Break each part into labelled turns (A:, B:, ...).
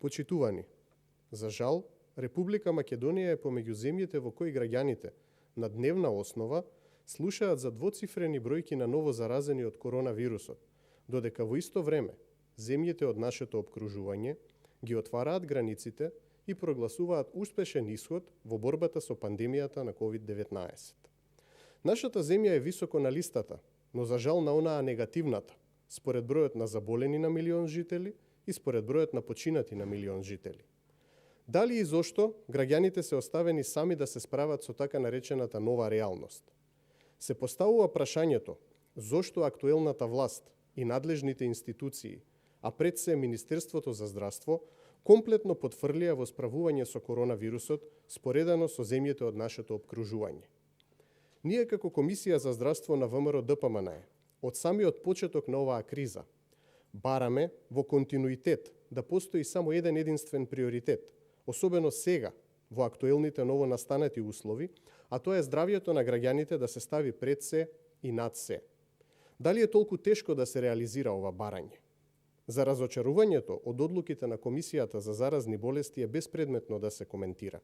A: Почитувани, за жал, Република Македонија е помеѓу земјите во кои граѓаните на дневна основа слушаат за двоцифрени бројки на ново заразени од коронавирусот, додека во исто време земјите од нашето опкружување ги отвараат границите и прогласуваат успешен исход во борбата со пандемијата на COVID-19. Нашата земја е високо на листата, но за жал на онаа негативната, според бројот на заболени на милион жители и според бројот на починати на милион жители. Дали и зошто граѓаните се оставени сами да се справат со така наречената нова реалност? Се поставува прашањето зошто актуелната власт и надлежните институции, а пред се Министерството за здравство, комплетно потврлија во справување со коронавирусот споредено со земјите од нашето опкружување. Ние како Комисија за здравство на ВМРО ДПМН од самиот почеток на оваа криза бараме во континуитет да постои само еден единствен приоритет, особено сега во актуелните новонастанати услови, а тоа е здравјето на граѓаните да се стави пред се и над се. Дали е толку тешко да се реализира ова барање? За разочарувањето од одлуките на Комисијата за заразни болести е безпредметно да се коментира.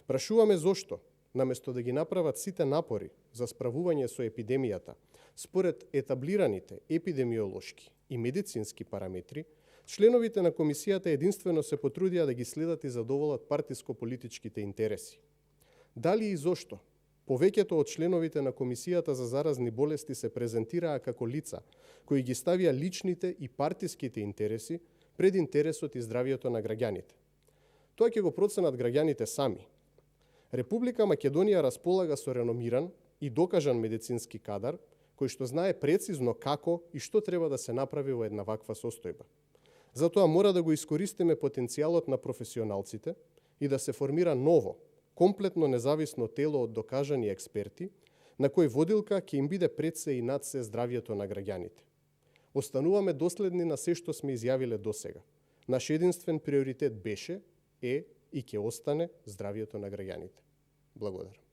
A: Прашуваме зошто, наместо да ги направат сите напори за справување со епидемијата, според етаблираните епидемиолошки и медицински параметри, членовите на Комисијата единствено се потрудија да ги следат и задоволат партиско-политичките интереси. Дали и зошто повеќето од членовите на Комисијата за заразни болести се презентираа како лица кои ги ставија личните и партиските интереси пред интересот и здравјето на граѓаните. Тоа ќе го проценат граѓаните сами. Република Македонија располага со реномиран и докажан медицински кадар, кој што знае прецизно како и што треба да се направи во една ваква состојба. Затоа мора да го искористиме потенцијалот на професионалците и да се формира ново, комплетно независно тело од докажани експерти, на кој водилка ќе им биде пред се и над се здравјето на граѓаните. Остануваме доследни на се што сме изјавиле досега. Наш единствен приоритет беше, е и ќе остане здравјето на граѓаните. Благодарам.